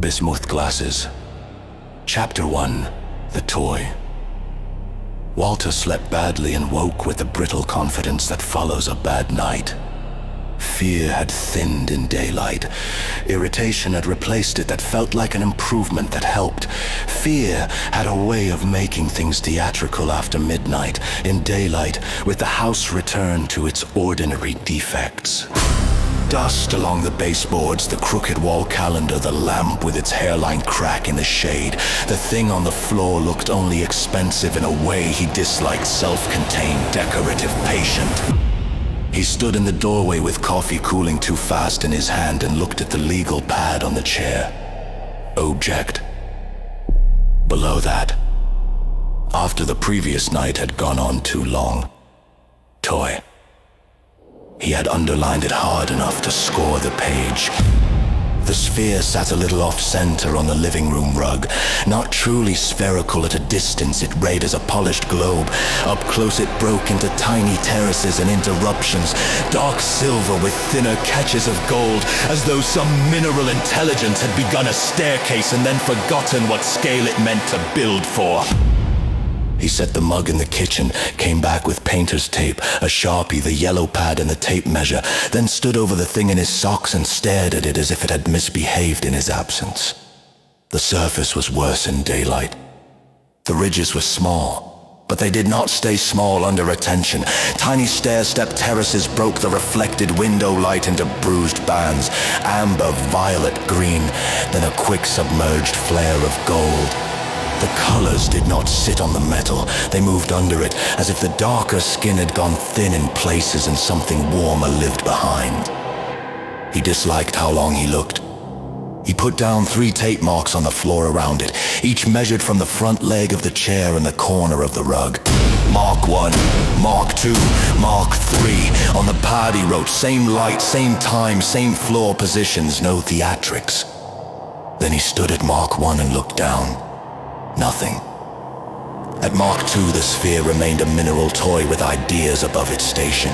Bismuth Glasses. Chapter 1. The Toy. Walter slept badly and woke with the brittle confidence that follows a bad night. Fear had thinned in daylight. Irritation had replaced it that felt like an improvement that helped. Fear had a way of making things theatrical after midnight. In daylight, with the house returned to its ordinary defects. Dust along the baseboards, the crooked wall calendar, the lamp with its hairline crack in the shade. The thing on the floor looked only expensive in a way he disliked self-contained, decorative patient. He stood in the doorway with coffee cooling too fast in his hand and looked at the legal pad on the chair. Object. Below that, after the previous night had gone on too long, toy. He had underlined it hard enough to score the page. The sphere sat a little off-center on the living room rug. Not truly spherical at a distance, it rayed as a polished globe. Up close it broke into tiny terraces and interruptions, dark silver with thinner catches of gold, as though some mineral intelligence had begun a staircase and then forgotten what scale it meant to build for. He set the mug in the kitchen, came back with painter's tape, a Sharpie, the yellow pad and the tape measure, then stood over the thing in his socks and stared at it as if it had misbehaved in his absence. The surface was worse in daylight. The ridges were small, but they did not stay small under attention. Tiny stair-step terraces broke the reflected window light into bruised bands, amber, violet, green, then a quick submerged flare of gold. The colors did not sit on the metal, they moved under it, as if the darker skin had gone thin in places and something warmer lived behind. He disliked how long he looked. He put down 3 tape marks on the floor around it, each measured from the front leg of the chair and the corner of the rug. Mark 1, Mark 2, Mark 3. On the pad he wrote, same light, same time, same floor positions, no theatrics. Then he stood at Mark 1 and looked down. Nothing. At Mark 2, the sphere remained a mineral toy with ideas above its station.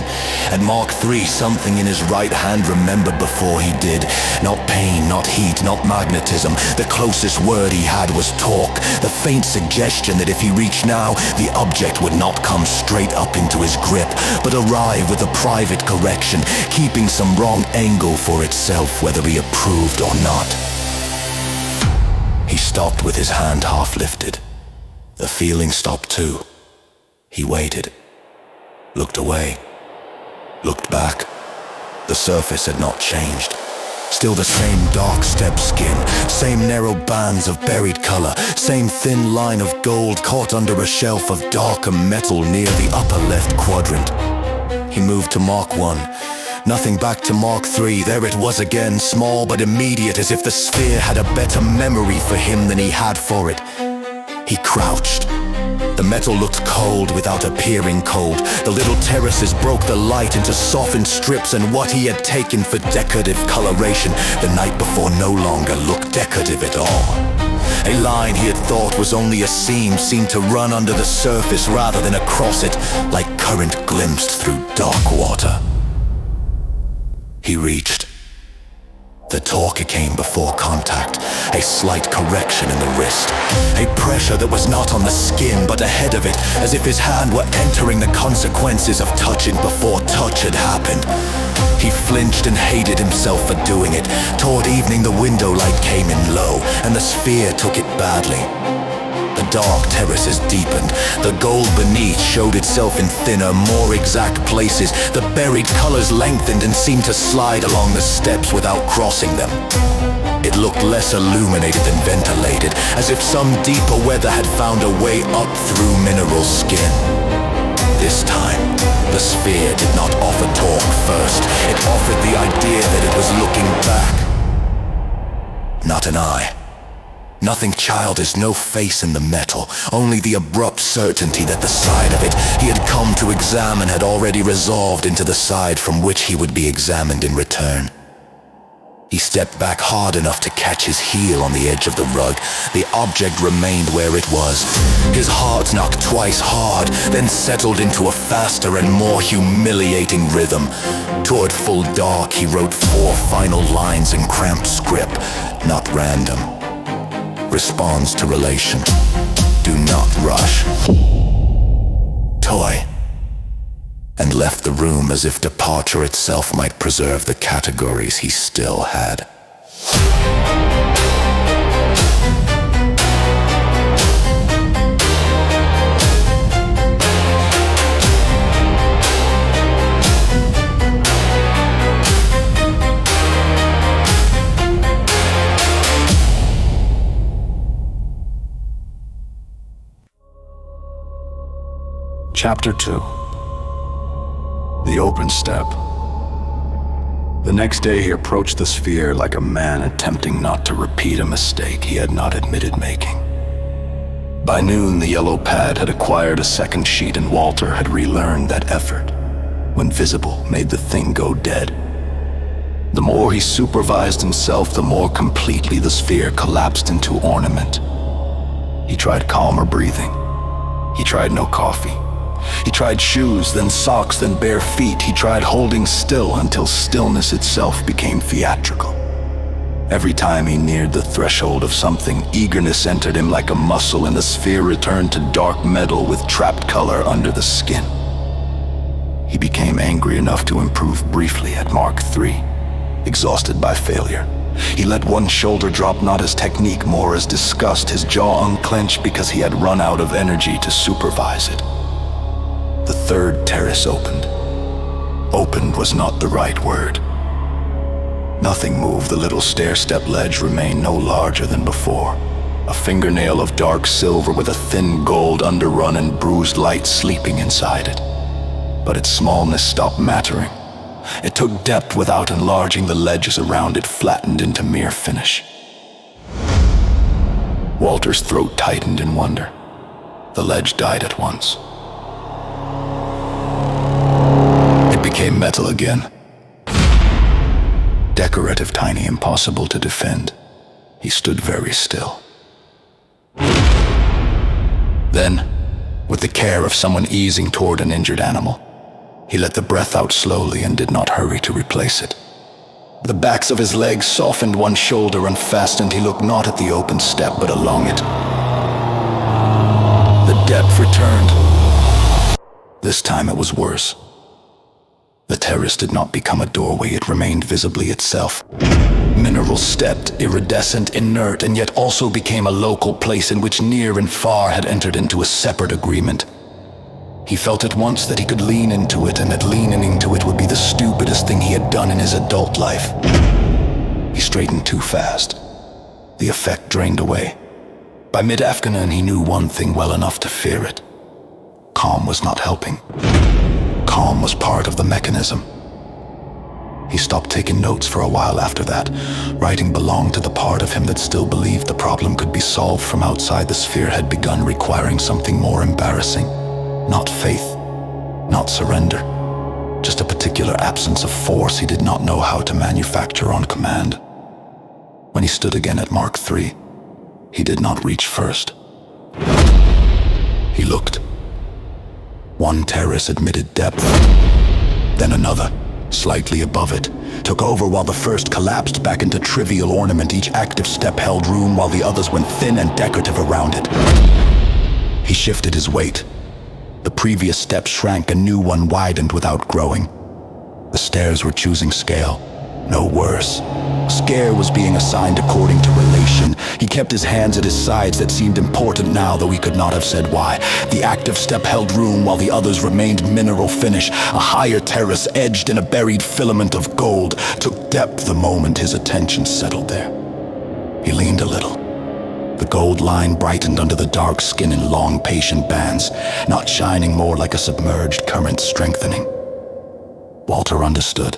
At Mark 3, something in his right hand remembered before he did. Not pain, not heat, not magnetism. The closest word he had was torque. The faint suggestion that if he reached now, the object would not come straight up into his grip, but arrive with a private correction, keeping some wrong angle for itself, whether he approved or not. He stopped with his hand half lifted. The feeling stopped too. He waited, looked away, looked back. The surface had not changed. Still the same dark step skin, same narrow bands of buried color, same thin line of gold caught under a shelf of darker metal near the upper left quadrant. He moved to Mark 1. Nothing back to Mark 3, there it was again, small but immediate, as if the sphere had a better memory for him than he had for it. He crouched. The metal looked cold without appearing cold. The little terraces broke the light into softened strips, and what he had taken for decorative coloration the night before no longer looked decorative at all. A line he had thought was only a seam seemed to run under the surface rather than across it, like current glimpsed through dark water. He reached. The torque came before contact, a slight correction in the wrist, a pressure that was not on the skin but ahead of it, as if his hand were entering the consequences of touching before touch had happened. He flinched and hated himself for doing it. Toward evening the window light came in low, and the sphere took it badly. The dark terraces deepened. The gold beneath showed itself in thinner, more exact places. The buried colors lengthened and seemed to slide along the steps without crossing them. It looked less illuminated than ventilated, as if some deeper weather had found a way up through mineral skin. This time, the sphere did not offer torque first. It offered the idea that it was looking back. Not an eye. Nothing childish, no face in the metal, only the abrupt certainty that the side of it he had come to examine had already resolved into the side from which he would be examined in return. He stepped back hard enough to catch his heel on the edge of the rug. The object remained where it was. His heart knocked twice hard, then settled into a faster and more humiliating rhythm. Toward full dark, he wrote 4 final lines in cramped script, not random. responds to relation. Do not rush. Toy. And left the room as if departure itself might preserve the categories he still had. Chapter 2. The Open Step. The next day he approached the sphere like a man attempting not to repeat a mistake he had not admitted making. By noon, the yellow pad had acquired a second sheet and Walter had relearned that effort, when visible, made the thing go dead. The more he supervised himself, the more completely the sphere collapsed into ornament. He tried calmer breathing. He tried no coffee. He tried shoes, then socks, then bare feet. He tried holding still until stillness itself became theatrical. Every time he neared the threshold of something, eagerness entered him like a muscle and the sphere returned to dark metal with trapped color under the skin. He became angry enough to improve briefly at Mark III, exhausted by failure. He let one shoulder drop, not as technique, more as disgust, his jaw unclenched because he had run out of energy to supervise it. The third terrace opened. Opened was not the right word. Nothing moved. The little stair-step ledge remained no larger than before. A fingernail of dark silver with a thin gold underrun and bruised light sleeping inside it. But its smallness stopped mattering. It took depth without enlarging. The ledges around it flattened into mere finish. Walter's throat tightened in wonder. The ledge died at once. Became metal again. Decorative, tiny, impossible to defend. He stood very still. Then, with the care of someone easing toward an injured animal, he let the breath out slowly and did not hurry to replace it. The backs of his legs softened, one shoulder unfastened. He looked not at the open step, but along it. The depth returned. This time it was worse. The terrace did not become a doorway, it remained visibly itself. Mineral stepped, iridescent, inert, and yet also became a local place in which near and far had entered into a separate agreement. He felt at once that he could lean into it, and that leaning into it would be the stupidest thing he had done in his adult life. He straightened too fast. The effect drained away. By mid-afternoon he knew one thing well enough to fear it. Calm was not helping. Calm was part of the mechanism. He stopped taking notes for a while after that. Writing belonged to the part of him that still believed the problem could be solved from outside the sphere had begun requiring something more embarrassing. Not faith, not surrender, just a particular absence of force he did not know how to manufacture on command. When he stood again at Mark III, he did not reach first. He looked. One terrace admitted depth, then another, slightly above it, took over while the first collapsed back into trivial ornament. Each active step held room while the others went thin and decorative around it. He shifted his weight. The previous step shrank, a new one widened without growing. The stairs were choosing scale, no worse. Scare was being assigned according to relation. He kept his hands at his sides that seemed important now, though he could not have said why. The active step held room while the others remained mineral finish. A higher terrace, edged in a buried filament of gold, took depth the moment his attention settled there. He leaned a little. The gold line brightened under the dark skin in long, patient bands, not shining, more like a submerged current strengthening. Walter understood.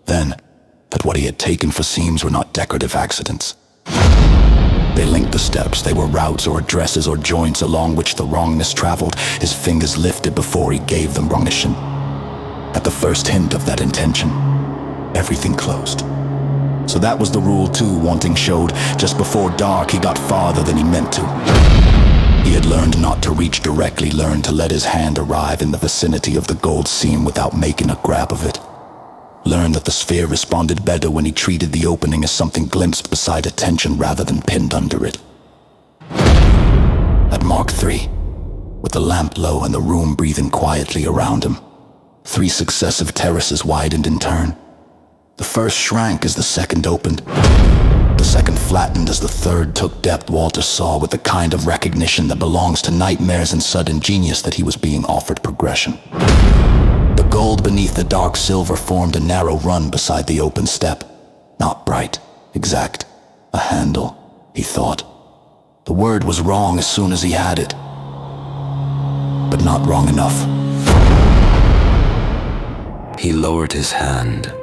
Then, that what he had taken for seams were not decorative accidents. They linked the steps. They were routes or addresses or joints along which the wrongness traveled. His fingers lifted before he gave them recognition. At the first hint of that intention, everything closed. So that was the rule too, Wanting showed. Just before dark, he got farther than he meant to. He had learned not to reach directly, learned to let his hand arrive in the vicinity of the gold seam without making a grab of it. Learned that the sphere responded better when he treated the opening as something glimpsed beside attention rather than pinned under it. At Mark 3, with the lamp low and the room breathing quietly around him, 3 successive terraces widened in turn. The first shrank as the second opened. The second flattened as the third took depth. Walter saw with the kind of recognition that belongs to nightmares and sudden genius that he was being offered progression. The gold beneath the dark silver formed a narrow run beside the open step. Not bright, exact, a handle, he thought. The word was wrong as soon as he had it, but not wrong enough. He lowered his hand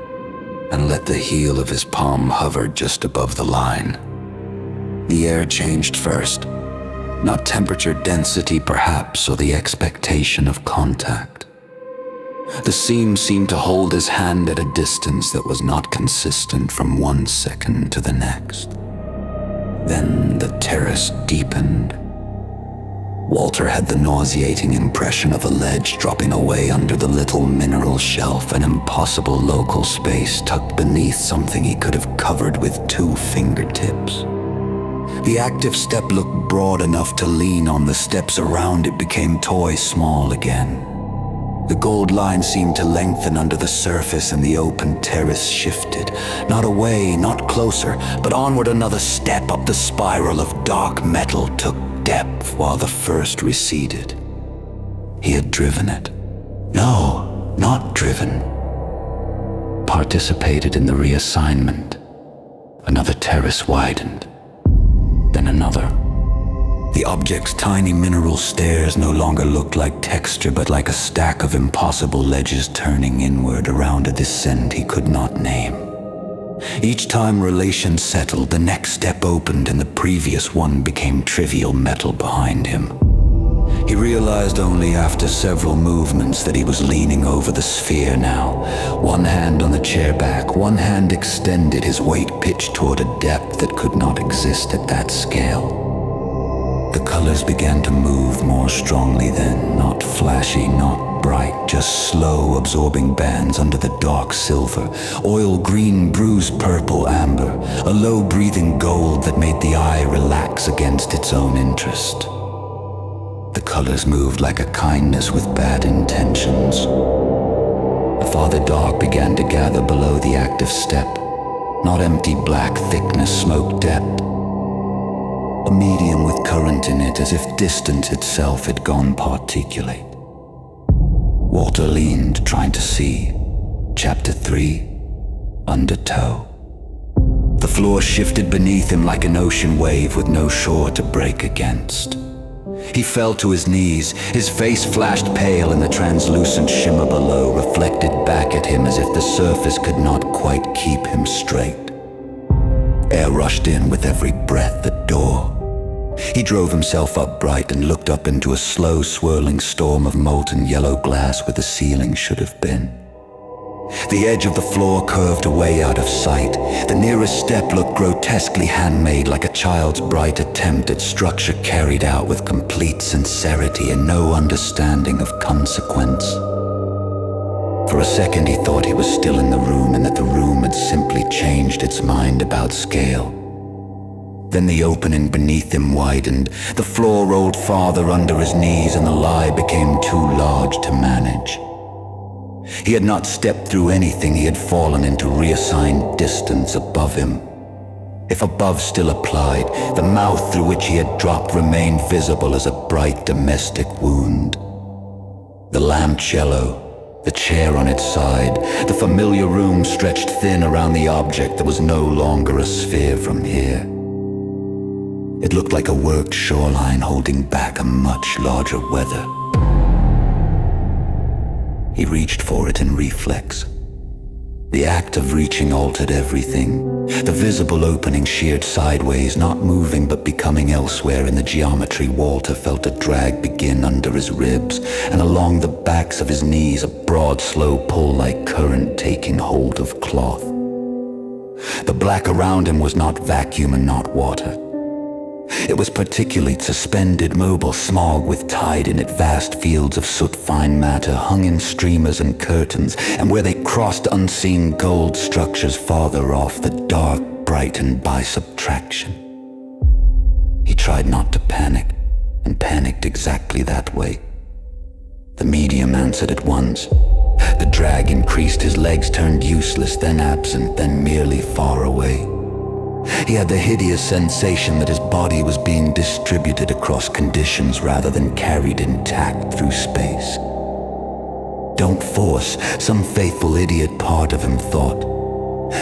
and let the heel of his palm hover just above the line. The air changed first, not temperature, density perhaps, or the expectation of contact. The seam seemed to hold his hand at a distance that was not consistent from one second to the next. Then the terrace deepened. Walter had the nauseating impression of a ledge dropping away under the little mineral shelf, an impossible local space tucked beneath something he could have covered with 2 fingertips. The active step looked broad enough to lean on. The steps around it became toy small again. The gold line seemed to lengthen under the surface, and the open terrace shifted. Not away, not closer, but onward another step up the spiral of dark metal took depth while the first receded. He had driven it. No, not driven. Participated in the reassignment. Another terrace widened. Then another. The object's tiny mineral stairs no longer looked like texture, but like a stack of impossible ledges turning inward around a descent he could not name. Each time relations settled, the next step opened and the previous one became trivial metal behind him. He realized only after several movements that he was leaning over the sphere now. One hand on the chair back, one hand extended, his weight pitched toward a depth that could not exist at that scale. The colors began to move more strongly then, not flashy, not bright, just slow absorbing bands under the dark silver, oil green, bruised purple, amber, a low breathing gold that made the eye relax against its own interest. The colors moved like a kindness with bad intentions. A farther dark began to gather below the active step, not empty black thickness, smoke depth. A medium with current in it, as if distance itself had gone particulate. Walter leaned, trying to see. Chapter 3, Undertow. The floor shifted beneath him like an ocean wave with no shore to break against. He fell to his knees, his face flashed pale in the translucent shimmer below, reflected back at him as if the surface could not quite keep him straight. Air rushed in with every breath at door. He drove himself upright and looked up into a slow swirling storm of molten yellow glass where the ceiling should have been. The edge of the floor curved away out of sight. The nearest step looked grotesquely handmade, like a child's bright attempt at structure carried out with complete sincerity and no understanding of consequence. For a second he thought he was still in the room and that the room had simply changed its mind about scale. Then the opening beneath him widened, the floor rolled farther under his knees, and the lie became too large to manage. He had not stepped through anything, he had fallen into reassigned distance above him. If above still applied, the mouth through which he had dropped remained visible as a bright domestic wound. The lamp yellow, the chair on its side, the familiar room stretched thin around the object that was no longer a sphere from here. It looked like a worked shoreline holding back a much larger weather. He reached for it in reflex. The act of reaching altered everything. The visible opening sheared sideways, not moving but becoming elsewhere in the geometry. Walter felt a drag begin under his ribs, and along the backs of his knees a broad, slow pull like current taking hold of cloth. The black around him was not vacuum and not water. It was particulate, suspended, mobile smog with tide in it, vast fields of soot-fine matter hung in streamers and curtains, and where they crossed unseen gold structures farther off, the dark brightened by subtraction. He tried not to panic, and panicked exactly that way. The medium answered at once. The drag increased, his legs turned useless, then absent, then merely far away. He had the hideous sensation that his body was being distributed across conditions rather than carried intact through space. Don't force, some faithful idiot part of him thought.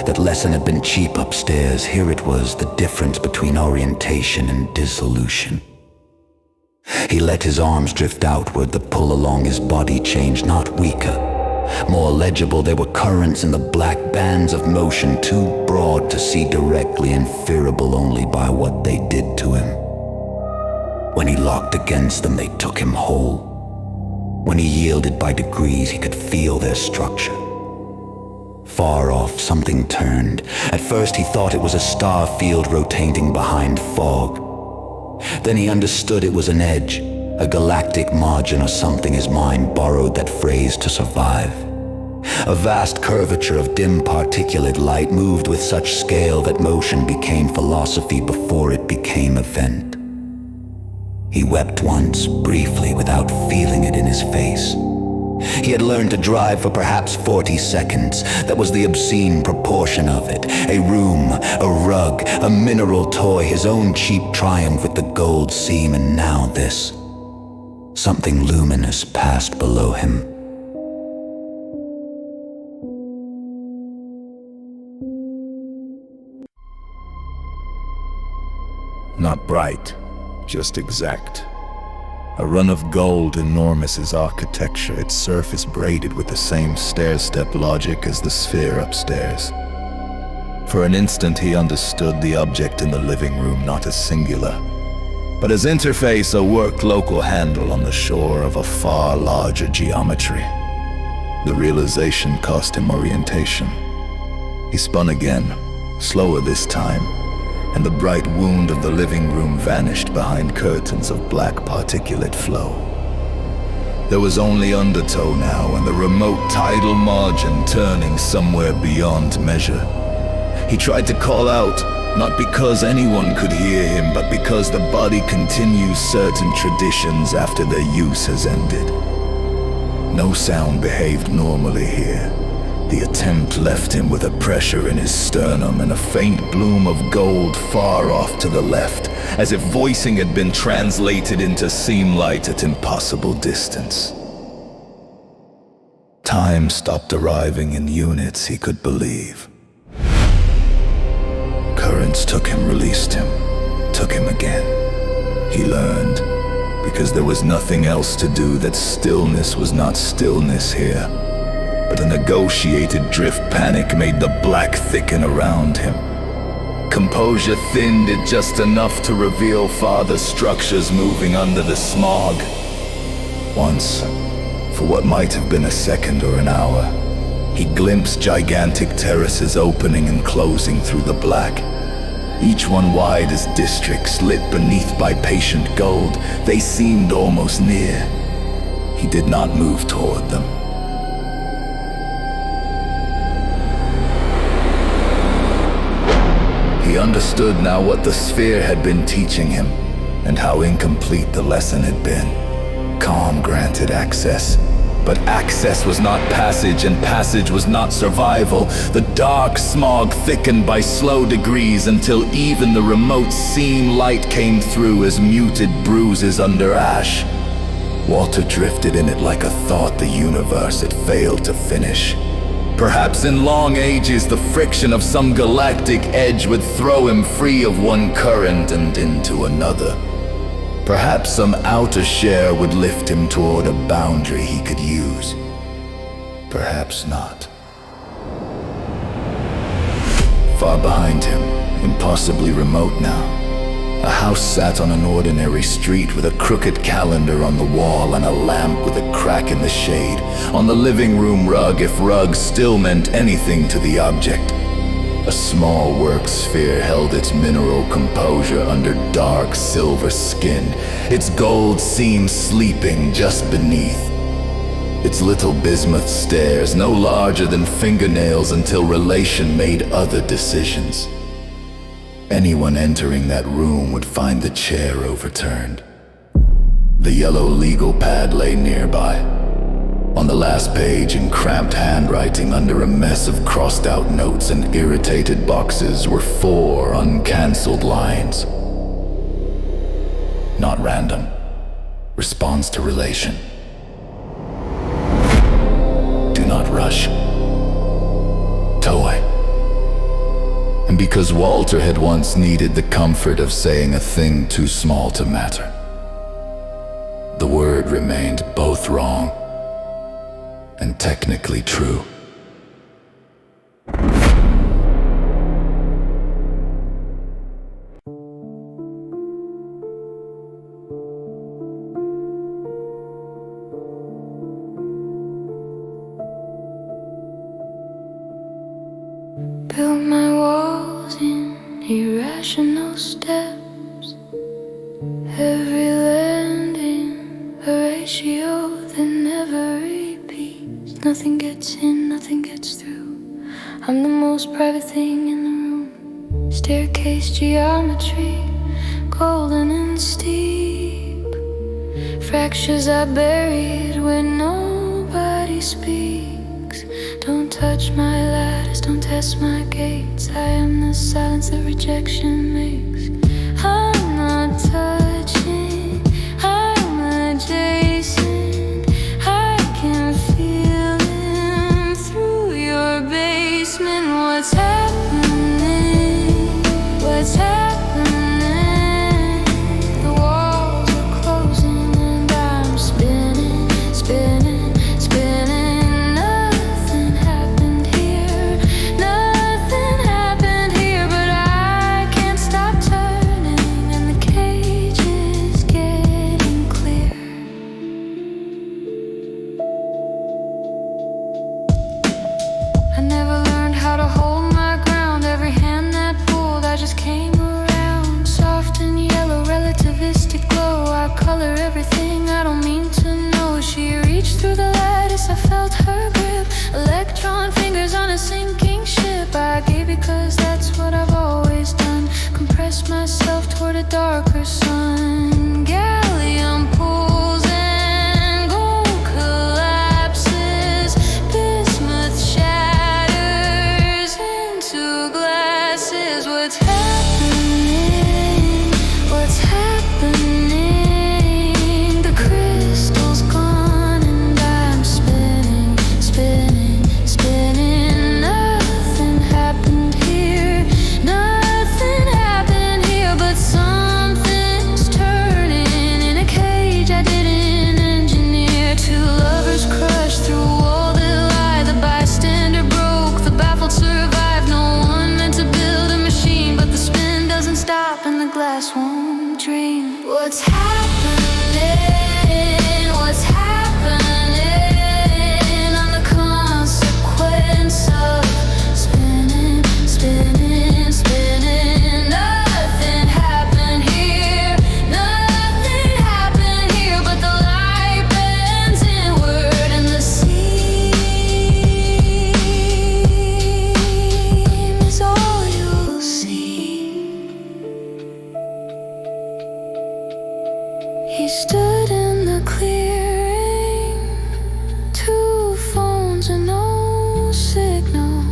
That lesson had been cheap upstairs. Here it was, the difference between orientation and dissolution. He let his arms drift outward, the pull along his body changed, not weaker. More legible, there were currents in the black bands of motion, too broad to see directly and fearable only by what they did to him. When he locked against them, they took him whole. When he yielded by degrees, he could feel their structure. Far off, something turned. At first he thought it was a star field rotating behind fog. Then he understood it was an edge, a galactic margin or something. His mind borrowed that phrase to survive. A vast curvature of dim particulate light moved with such scale that motion became philosophy before it became event. He wept once, briefly, without feeling it in his face. He had learned to drive for perhaps 40 seconds. That was the obscene proportion of it. A room, a rug, a mineral toy, his own cheap triumph with the gold seam, and now this. Something luminous passed below him. Not bright, just exact. A run of gold enormous as architecture, its surface braided with the same stair-step logic as the sphere upstairs. For an instant he understood the object in the living room not as singular, but as interface, a worked local handle on the shore of a far larger geometry. The realization cost him orientation. He spun again, slower this time, and the bright wound of the living room vanished behind curtains of black particulate flow. There was only undertow now, and the remote tidal margin turning somewhere beyond measure. He tried to call out, not because anyone could hear him, but because the body continues certain traditions after their use has ended. No sound behaved normally here. The attempt left him with a pressure in his sternum and a faint bloom of gold far off to the left, as if voicing had been translated into seam light at impossible distance. Time stopped arriving in units he could believe. Currents took him, released him, took him again. He learned, because there was nothing else to do, that stillness was not stillness here. But a negotiated drift panic made the black thicken around him. Composure thinned it just enough to reveal farther structures moving under the smog. Once, for what might have been a second or an hour, he glimpsed gigantic terraces opening and closing through the black. Each one wide as districts lit beneath by patient gold. They seemed almost near. He did not move toward them. He understood now what the sphere had been teaching him, and how incomplete the lesson had been. Calm granted access, but access was not passage, and passage was not survival. The dark smog thickened by slow degrees until even the remote seam light came through as muted bruises under ash. Walter drifted in it like a thought the universe had failed to finish. Perhaps in long ages the friction of some galactic edge would throw him free of one current and into another. Perhaps some outer share would lift him toward a boundary he could use. Perhaps not. Far behind him, impossibly remote now, a house sat on an ordinary street with a crooked calendar on the wall and a lamp with a crack in the shade. On the living room rug, if rug still meant anything to the object, a small work sphere held its mineral composure under dark silver skin, its gold seam sleeping just beneath. Its little bismuth stairs no larger than fingernails until relation made other decisions. Anyone entering that room would find the chair overturned. The yellow legal pad lay nearby. On the last page, in cramped handwriting under a mess of crossed-out notes and irritated boxes, were 4 uncancelled lines. Not random. Responds to relation. Do not rush. Toy. And because Walter had once needed the comfort of saying a thing too small to matter, the word remained both wrong and technically true. Built my walls in irrational steps, every landing a ratio that never repeats. Nothing gets in, nothing gets through. I'm the most private thing in the room. Staircase geometry, golden and steep. Fractures I buried where nobody speaks. Don't touch my ladders, don't test my gates. I am the silence that rejection makes. I'm not touching, I'm adjacent. I can feel him through your basement. What's happening? What's happening? The walls are closing and I'm spinning, spinning, spinning. I never learned how to hold my ground. Every hand that pulled, I just came around. Soft and yellow, relativistic glow. I color everything I don't mean to know. She reached through the lattice, I felt her grip. Electron fingers on a sinking ship. I gave because that's what I've always done. Compress myself toward a darker sun. Gallium pulls and gold collapses. Bismuth shatters into glasses. What's happening? What's happening? The crystal's gone and I'm spinning, spinning, spinning. Nothing happened here, nothing happened here, but something's turning in a cage I didn't engineer. Two lovers crushed through a wall that lie. The bystander broke, the baffled survive. No one meant to build a machine, but the spin doesn't stop and the glass won't drain. What's happening? What's happening? I'm the consequence of spinning, spinning, spinning. Nothing happened here, nothing happened here, but the light bends inward and the seam is all you'll see. He stood in the clearing, 2 phones and no signal.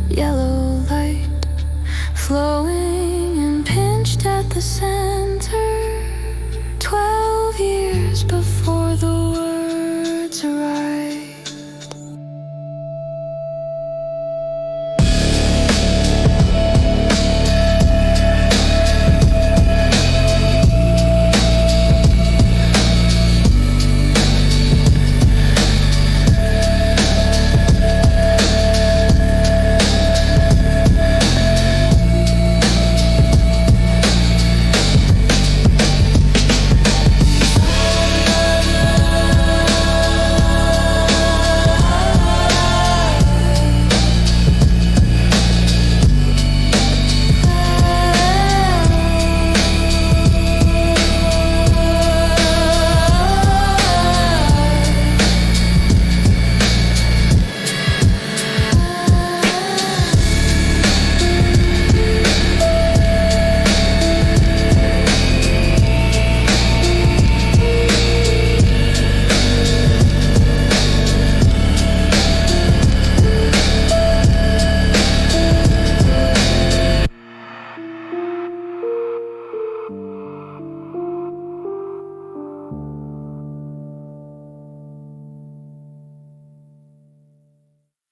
Yellow light flowing and pinched at the center.